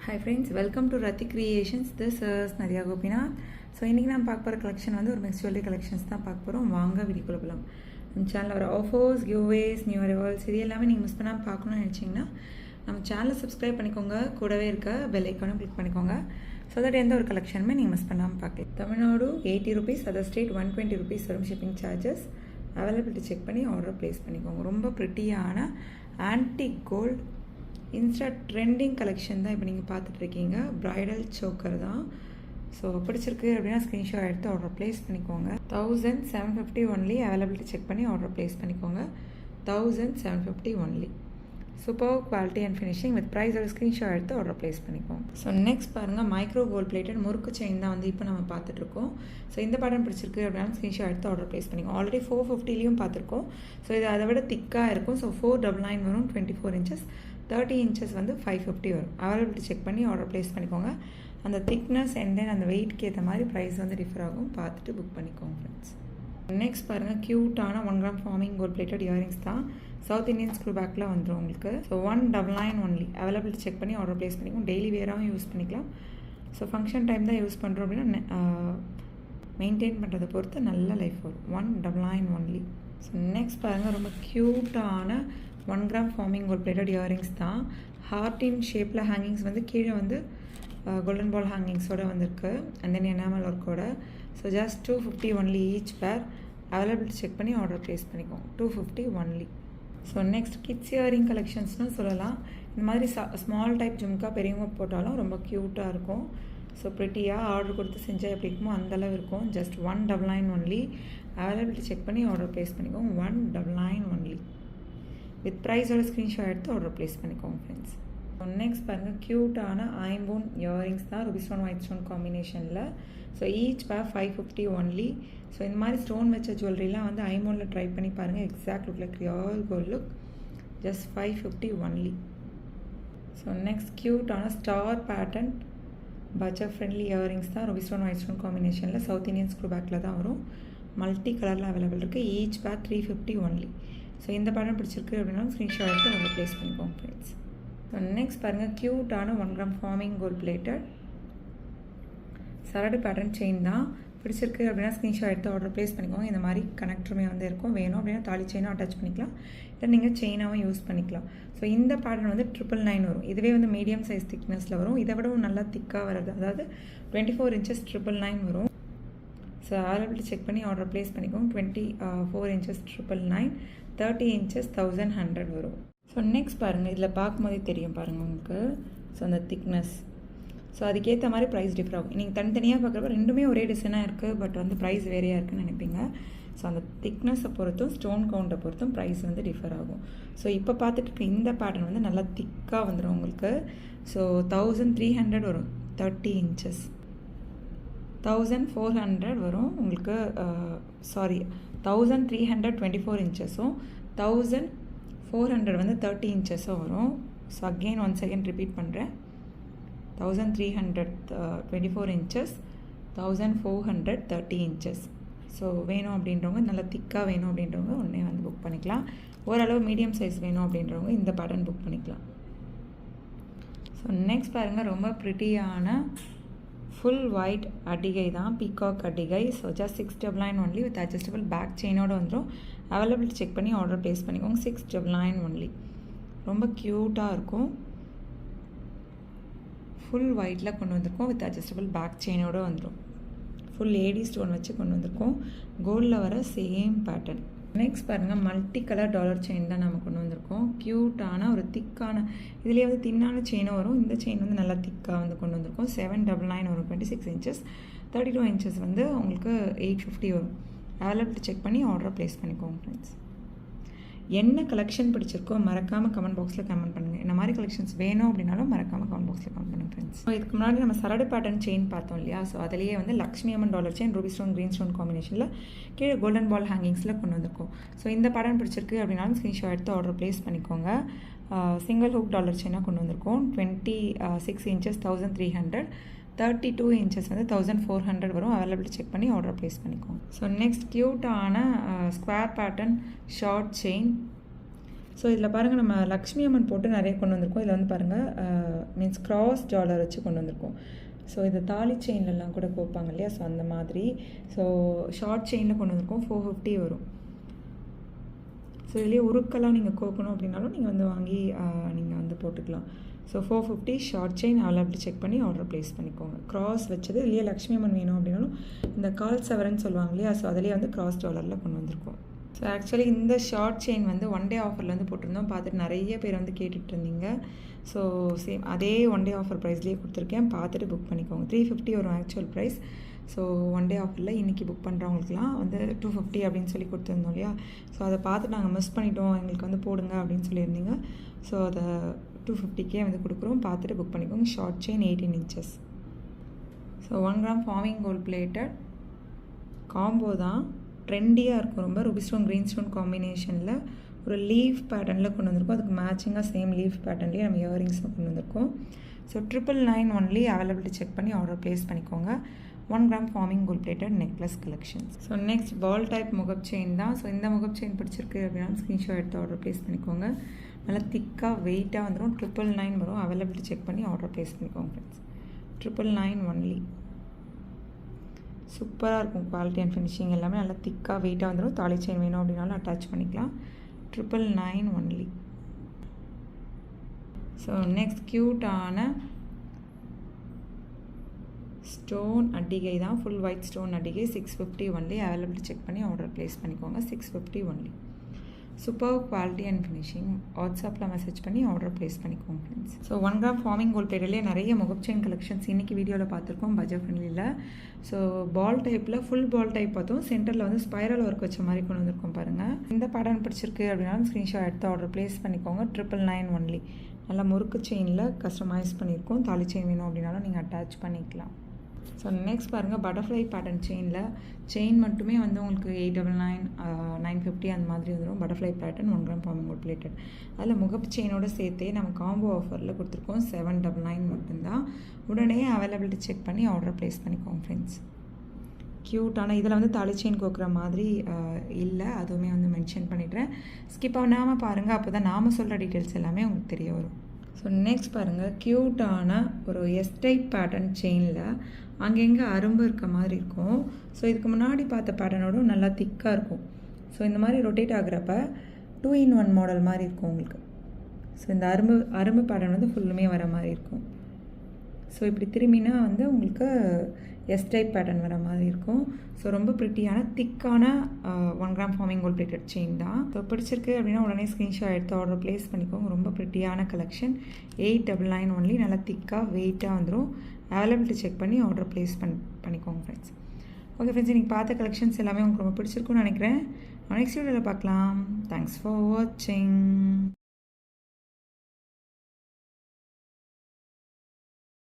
Hi friends, welcome to Rati Creations. This is Nadia Gopinath. So இன்றைக்கி நான் பார்க்க போகிற கலெக்ஷன் வந்து ஒரு மிக்ஸ் ஜுவல்லரி கலெக்ஷன்ஸ் தான் பார்க்க போகிறோம். வாங்க வீடியோக்குள்ள போகலாம். நம்ம சேனலில் வர ஆஃபர்ஸ், கிவ்வேஸ், நியூ அரைவல்ஸ் இது எல்லாமே நீங்கள் மிஸ் பண்ணாமல் பார்க்கணும்னு நினச்சிங்கன்னா நம்ம சேனலை சப்ஸ்கிரைப் பண்ணிக்கோங்க. கூடவே இருக்க பெல் ஐக்கானும் கிளிக் பண்ணிக்கோங்க. ஸோ தட் எந்த ஒரு கலெக்ஷனுமே நீங்கள் மிஸ் பண்ணாமல் பார்க்கலாம். Tamil Nadu 80 rupees, other state 120 rupees வரும் ஷிப்பிங் சார்ஜஸ். அவைலபிலிட்டி செக் பண்ணி ஆர்டர் ப்ளேஸ் பண்ணிக்கோங்க. ரொம்ப ப்ரிட்டியான antique gold Insta trending collection தான் இப்போ நீங்கள் பார்த்துட்ருக்கீங்க. ப்ரைடல் சோக்கர் தான். ஸோ பிடிச்சிருக்கு அப்படின்னா ஸ்க்ரீன்ஷாட் எடுத்து ஆர்டர் ப்ளேஸ் பண்ணிக்கோங்க. 1750 ஒன்லி. அவைலபிலிட்டி செக் பண்ணி ஆர்டர் ப்ளேஸ் பண்ணிக்கோங்க. 1750 only. Super quality and finishing with ப்ரைஸோட ஸ்க்ரீன்ஷாட் எடுத்து ஆர்டர் ப்ளேஸ் பண்ணிக்கோங்க. ஸோ நெக்ஸ்ட் பாருங்கள், மைக்ரோ கோல்ட் பிளேட்டட் முறுக்கு செயின் தான் வந்து இப்போ நம்ம பார்த்துட்ருக்கோம். ஸோ இந்த பேட்டர்ன் பிடிச்சிருக்கு அப்படின்னா ஸ்க்ரீன்ஷாட் எடுத்து ஆர்டர் ப்ளேஸ் பண்ணிக்கோங்க. ஆல்ரெடி 450லையும் பார்த்துருக்கோம். ஸோ இது அதை விட திக்காக இருக்கும். ஸோ 499 வரும். 24 inches. 30 inches வந்து 550 வரும். அவைலபிலிட்டி செக் பண்ணி ஆர்டர் ப்ளேஸ் பண்ணிக்கோங்க. அந்த திக்னஸ் அண்ட் தென் அந்த வெயிட்க்கு ஏற்ற மாதிரி ப்ரைஸ் வந்து டிஃபர் ஆகும். பார்த்துட்டு புக் பண்ணிக்கோங்க ஃப்ரெண்ட்ஸ். நெக்ஸ்ட் பாருங்கள், க்யூட்டான 1 gram forming gold plated earrings தான். சவுத் இந்தியன் ஸ்க்ரூ பேக்கில் வந்துடும் உங்களுக்கு. So 199 only. அவைலபிலிட்டி செக் பண்ணி ஆர்டர் ப்ளேஸ் பண்ணிக்கோங்க. டெய்லி வேராகவும் யூஸ் பண்ணிக்கலாம். ஸோ ஃபங்க்ஷன் டைம் தான் யூஸ் பண்ணுறோம் அப்படின்னா மெயின்டைன் பண்ணுறதை பொறுத்து நல்ல லைஃப் வரும். 199 ஒன்லி. ஸோ நெக்ஸ்ட் பாருங்கள், ரொம்ப க்யூட்டான 1 gram forming gold plated earrings தான். ஹார்ட்டின் ஷேப்பில் ஹேங்கிங்ஸ் வந்து கீழே வந்து கோல்டன் பால் ஹேங்கிங்ஸோடு வந்திருக்கு. அண்ட் தென் எனாமல் ஒர்க்கோட. So just 250 only each pair. Availability check பண்ணி ஆர்டர் ப்ளேஸ் பண்ணிக்கோங்க. 250 only. So next kids earring கலெக்ஷன்ஸ்னு சொல்லலாம். இந்த மாதிரி ஸ்மால் டைப் ஜும்கா பெரியவங்க போட்டாலும் ரொம்ப க்யூட்டாக இருக்கும். ஸோ ப்ரிட்டியாக ஆர்டர் கொடுத்து செஞ்சால் எப்படி இருக்குமோ அந்தளவு இருக்கும். Just 199 only. அவைலபிலிட்டி செக் பண்ணி ஆர்டர் ப்ளேஸ் பண்ணிக்கோங்க. 199 ஒன்லி. வித் ப்ரைஸோட ஸ்க்ரீன்ஷாட் எடுத்து ஆர்டர் ப்ளேஸ் பண்ணிக்கோங்க ஃப்ரெண்ட்ஸ். ஸோ நெக்ஸ்ட் பாருங்கள், க்யூட்டான ஐம்போன் இயரிங்ஸ் தான். ரூபி ஸ்டோன் ஒயிட் ஸ்டோன் காம்பினேஷனில். ஸோ ஈச் பேர் 550 ஒன்லி. ஸோ இந்த மாதிரி ஸ்டோன் வச்ச ஜுவல்லரிலாம் வந்து ஐம்போனில் ட்ரை பண்ணி பாருங்கள். Exact look like real gold look. Just 550 only. So next க்யூட்டான star pattern budget friendly earrings தான். ரூபி ஸ்டோன் ஒயிட் ஸ்டோன் காம்பினேஷனில் சவுத் இந்தியன் ஸ்க்ரூ பேக்கில் தான் வரும். மல்டி கலரில் அவைலபிள் இருக்குது. ஈச் பேர் 350 ஒன்லி. ஸோ இந்த பேட்டர்ன் பிடிச்சிருக்கு அப்படின்னா ஸ்க்ரீன்ஷாட் எடுத்து ஆர்டர் ப்ளேஸ் பண்ணிக்கோங்க ஃப்ரெண்ட்ஸ். ஸோ நெக்ஸ்ட் பாருங்கள், க்யூட்டான 1 gram ஃபார்மிங் கோல்ட் பிளேட்டட் சரடு பேட்டர்ன் செயின் தான். பிடிச்சிருக்கு அப்படின்னா ஸ்க்ரீன்ஷாட் எடுத்து ஆர்டர் ப்ளேஸ் பண்ணிக்கோங்க. இந்த மாதிரி கனெக்டருமே வந்து இருக்கும். வேணும் அப்படின்னா தாலி செயினாக அட்டாச் பண்ணிக்கலாம். இல்லை நீங்கள் செயினாகவும் யூஸ் பண்ணிக்கலாம். ஸோ இந்த பேட்டர்ன் வந்து 999 வரும். இதுவே வந்து மீடியம் சைஸ் திக்னஸில் வரும். இதை விடவும் நல்லா திக்காக வருது. அதாவது 24 inches 999 வரும். ஸோ அவைலபிலிட்டி செக் பண்ணி ஆர்டர் ப்ளேஸ் பண்ணிக்கோங்க. 24 inches 999. 30 inches 1100 வரும். ஸோ நெக்ஸ்ட் பாருங்கள், இதில் பார்க்கும்போதே தெரியும் பாருங்கள் உங்களுக்கு. ஸோ அந்த திக்னஸ். ஸோ அதுக்கேற்ற மாதிரி ப்ரைஸ் டிஃபர் ஆகும். நீங்கள் தனித்தனியாக பார்க்குறப்ப ரெண்டுமே ஒரே டிசைனாக இருக்குது. பட் வந்து ப்ரைஸ் வேறையாக இருக்குதுன்னு நினைப்பீங்க. ஸோ அந்த திக்னஸை பொறுத்தும் ஸ்டோன் கவுண்ட்டை பொறுத்தும் ப்ரைஸ் வந்து டிஃபர் ஆகும். ஸோ இப்போ பார்த்துட்டு இருக்க இந்த பேட்டர்ன் வந்து நல்லா திக்காக வந்துடும் உங்களுக்கு. ஸோ 1300 வரும். 30 inches. 1400 வரும் உங்களுக்கு. 1324 inches-உம் 1400 வந்து 30 inches-உம் வரும். So again one second repeat பண்ணுறேன். 1324 inches, 1400 30 inches. ஸோ வேணும் அப்படின்றவங்க, நல்லா திக்காக வேணும் அப்படின்றவங்க ஒன்றே வந்து புக் பண்ணிக்கலாம். ஓரளவு மீடியம் சைஸ் வேணும் அப்படின்றவங்க இந்த பேட்டர்ன் புக் பண்ணிக்கலாம். ஸோ நெக்ஸ்ட் பாருங்கள், ரொம்ப ப்ரிட்டியான ஃபுல் ஒயிட் அடிகை தான். பீகாக் அடிகை. So just 699 only with adjustable back செயினோடு வந்துடும். அவைலபிலிட்டி செக் பண்ணி ஆர்டர் ப்ளேஸ் பண்ணிக்கோங்க. 699 ஒன்லி. ரொம்ப க்யூட்டாக இருக்கும். ஃபுல் ஒயிட்டில் கொண்டு வந்திருக்கோம். வித் அட்ஜஸ்டபிள் பேக் செயினோடு வந்துடும். ஃபுல் ஏடி ஸ்டோன் வச்சு கொண்டு வந்திருக்கோம். கோல்டில் வர சேம் பேட்டர்ன். நெக்ஸ்ட் பாருங்கள், மல்டி கலர் டாலர் செயின் தான் நம்ம கொண்டு வந்திருக்கோம். க்யூட்டான ஒரு திக்கான, இதுலேயே வந்து தின்னான செயினும் வரும். இந்த செயின் வந்து நல்லா திக்காக வந்து கொண்டு வந்திருக்கோம். 799 வரும். 26 inches. 32 inches வந்து உங்களுக்கு 850 வரும். அவைலபிலிட்டி செக் பண்ணி ஆர்டர் ப்ளேஸ் பண்ணிக்கோங்க ஃப்ரெண்ட்ஸ். என்ன கலெக்ஷன் பிடிச்சிருக்கோ மறக்காமல் கமெண்ட் பாக்ஸில் கமெண்ட் பண்ணுங்கள். இந்த மாதிரி கலெக்ஷன்ஸ் வேணும் அப்படின்னாலும் மறக்காமல் கமெண்ட் பாக்ஸில் கமெண்ட் பண்ணுங்கள் ஃப்ரெண்ட்ஸ். ஸோ இதுக்கு முன்னாடி நம்ம சரடு பேட்டர்ன் செயின் பார்த்தோம் இல்லையா. ஸோ அதிலேயே வந்து Lakshmi Amman dollar chain ruby stone green stone காம்பினேஷனில் கீழே கோல்டன் பால் ஹேங்கிங்ஸில் கொண்டு வந்திருக்கோம். ஸோ இந்த பேட்டர்ன் பிடிச்சிருக்கு அப்படின்னாலும் ஸ்க்ரீன்ஷாட் எடுத்து ஆர்டர் ப்ளேஸ் பண்ணிக்கோங்க. சிங்கிள் ஹூக் டாலர் செயினாக கொண்டு வந்திருக்கோம். 26 inches 1300. 32 inches வந்து 1400 வரும். அவைலபிலிட்டி செக் பண்ணி ஆர்டர் ப்ளேஸ் பண்ணிக்கோங்க. ஸோ நெக்ஸ்ட் க்யூட்டான square pattern short chain. So இதில் பாருங்கள் நம்ம லக்ஷ்மி அம்மன் போட்டு நிறைய கொண்டு வந்திருக்கோம். இதில் வந்து பாருங்கள் மீன்ஸ் கிராஸ் டாலர் வச்சு கொண்டு வந்திருக்கோம். ஸோ இது தாலி செயின்லலாம் கூட கோப்பாங்க இல்லையா, ஸோ அந்த மாதிரி. ஸோ ஷார்ட் செயினில் கொண்டு வந்திருக்கோம். 450 வரும். ஸோ இதுலேயே உருக்கெல்லாம் நீங்கள் கோக்கணும் அப்படின்னாலும் நீங்கள் வந்து வாங்கி நீங்கள் வந்து போட்டுக்கலாம். So 450 short chain available check பண்ணி ஆர்டர் ப்ளேஸ் பண்ணிக்கோங்க. கிராஸ் வச்சது இல்லையே லக்ஷ்மி அம்மன் வேணும் அப்படின்னாலும் இந்த கால் சவரன்னு சொல்லுவாங்க இல்லையா, ஸோ அதிலே வந்து கிராஸ் டாலரில் கொண்டு வந்திருக்கோம். ஸோ ஆக்சுவலி இந்த ஷார்ட் செயின் வந்து 1 டே ஆஃபரில் வந்து போட்டிருந்தோம். பார்த்துட்டு நிறைய பேர் வந்து கேட்டுட்டு இருந்தீங்க. ஸோ சேம் அதே 1 டே ஆஃபர் ப்ரைஸ்லேயே கொடுத்துருக்கேன். பார்த்துட்டு புக் பண்ணிக்கோங்க. 350 வரும் ஆக்சுவல் ப்ரைஸ். ஸோ 1 டே ஆஃபரில் இன்றைக்கி புக் பண்ணுறவங்களுக்குலாம் வந்து 250 அப்படின்னு சொல்லி கொடுத்துருந்தோம் இல்லையா, ஸோ அதை பார்த்து நாங்கள் மிஸ் பண்ணிட்டோம், எங்களுக்கு வந்து போடுங்க அப்படின்னு சொல்லியிருந்தீங்க. ஸோ அதை 250க்கே வந்து கொடுக்குறோம். பார்த்துட்டு புக் பண்ணிக்கோங்க. Short chain 18 inches. So 1 gram forming gold plated combo தான். ட்ரெண்டியாக இருக்கும் ரொம்ப. ரூபி ஸ்டோன் க்ரீன் ஸ்டோன் காம்பினேஷனில் ஒரு லீஃப் பேட்டர்னில் கொண்டு வந்திருக்கோம். அதுக்கு மேட்சிங்காக சேம் லீஃப் பேட்டர்ன்லேயே நம்ம இயரிங்ஸும் கொண்டு வந்திருக்கோம். ஸோ 999 ஒன்லி அவைலபிலிட்டி செக் பண்ணி ஆர்டர் ப்ளேஸ் பண்ணிக்கோங்க. 1 gram forming gold plated necklace collections. So next ball type முகப் செயின் தான். ஸோ இந்த முகப் செயின் பிடிச்சிருக்கு அப்படின்னா ஸ்க்ரீன்ஷாட் எடுத்து ஆர்டர் ப்ளேஸ் பண்ணிக்கோங்க. நல்லா திக்காக வெயிட்டாக வந்துடும். 999 வரும். அவைலபிலிட்டி செக் பண்ணி ஆர்டர் ப்ளேஸ் பண்ணிக்கோங்க ஃப்ரெண்ட்ஸ். 999 ஒன்லி. சூப்பராக இருக்கும் குவாலிட்டி அண்ட் ஃபினிஷிங் எல்லாமே. நல்லா திக்காக வெயிட்டாக வந்துடும். தாலி செயின் வேணும் அப்படின்னாலும் அட்டாச் பண்ணிக்கலாம். 999 ஒன்லி. ஸோ நெக்ஸ்ட் க்யூட்டான ஸ்டோன் அட்டிகை தான். ஃபுல் ஒயிட் ஸ்டோன் அட்டிகை 650 ஒன்லி. அவைலபிலிட்டி செக் பண்ணி ஆர்டர் ப்ளேஸ் பண்ணிக்கோங்க. 650 only. Super quality and finishing. வாட்ஸ்அப்பில் மெசேஜ் பண்ணி ஆர்டர் ப்ளேஸ் பண்ணிக்கோங்க friends. So 1 gram forming gold பிளேட்டட்லேயே நிறைய முகப் செயின் கலெக்ஷன்ஸ் இன்றைக்கி வீடியோவில் பார்த்துருக்கோம் பட்ஜெட் ஃப்ரெண்ட்லியில். ஸோ பால் டைப்பில் ஃபுல் பால் டைப் பார்த்தோம். சென்டரில் வந்து ஸ்பைரல் ஒர்க் வச்ச மாதிரி கொண்டு வந்திருக்கோம் பாருங்கள். இந்த பேட்டர்ன் பிடிச்சிருக்கு அப்படின்னாலும் ஸ்க்ரீன்ஷாட் எடுத்து ஆர்டர் ப்ளேஸ் பண்ணிக்கோங்க. 999 ஒன்லி. நல்லா முறுக்கு செயினில் கஸ்டமைஸ் பண்ணியிருக்கோம். தாலி செயின் வேணும் அப்படின்னாலும் நீங்கள் அட்டாச் பண்ணிக்கலாம். ஸோ நெக்ஸ்ட் பாருங்கள் பட்டர்ஃப்ளை பேட்டர்ன் செயினில் செயின் மட்டுமே வந்து உங்களுக்கு 899 950 அந்த மாதிரி வந்துடும். Butterfly pattern 1 gram forming gold plated. அதில் முகப்பு செயினோட சேர்த்தே நம்ம காம்போ ஆஃபரில் கொடுத்துருக்கோம். 799 மட்டும்தான். உடனே அவைலபிலிட்டி செக் பண்ணி ஆர்டர் ப்ளேஸ் பண்ணிக்கோங்க ஃப்ரெண்ட்ஸ். க்யூட்டான இதில் வந்து தாலி செயின் கோக்குற மாதிரி இல்லை, அதுவுமே வந்து மென்ஷன் பண்ணிடுறேன். ஸ்கிப் பண்ணாமல் பாருங்கள், அப்போ தான் நாம் சொல்கிற டீட்டெயில்ஸ் எல்லாமே உங்களுக்கு தெரிய வரும். ஸோ நெக்ஸ்ட் பாருங்கள் க்யூட்டான ஒரு எஸ் டைப் பேட்டர்ன் செயினில் அங்கங்கே அரும்பு இருக்க மாதிரி இருக்கும். ஸோ இதுக்கு முன்னாடி பார்த்த பேட்டர்னோட நல்லா திக்காக இருக்கும். ஸோ இந்த மாதிரி ரொட்டேட் ஆகுறப்ப 2-in-1 மாடல் மாதிரி இருக்கும் உங்களுக்கு. ஸோ இந்த அரும்பு பேட்டர்ன் வந்து ஃபுல்லுமே வர மாதிரி இருக்கும். ஸோ இப்படி திரும்பினா வந்து உங்களுக்கு எஸ் டைப் பேட்டர்ன் வர மாதிரி இருக்கும். ஸோ ரொம்ப ப்ரிட்டியான திக்கான 1 gram forming gold plated chain தான். ஸோ பிடிச்சிருக்கு அப்படின்னா உடனே ஸ்க்ரீன்ஷாட் எடுத்து ஆர்டர் ப்ளேஸ் பண்ணிக்கோங்க. ரொம்ப ப்ரிட்டியான கலெக்ஷன். 899 ஒன்லி. நல்லா திக்காக வெயிட்டாக வந்துடும். அவைலபிலிட்டி செக் பண்ணி ஆர்டர் ப்ளேஸ் பண்ணிக்கோங்க ஃப்ரெண்ட்ஸ். ஓகே ஃப்ரெண்ட்ஸ், இன்றைக்கி பார்த்த கலெக்ஷன்ஸ் எல்லாமே உங்களுக்கு ரொம்ப பிடிச்சிருக்குன்னு நினைக்கிறேன். நெக்ஸ்ட் வீடியோவில் பார்க்கலாம். தேங்க்ஸ் ஃபார் வாட்சிங்.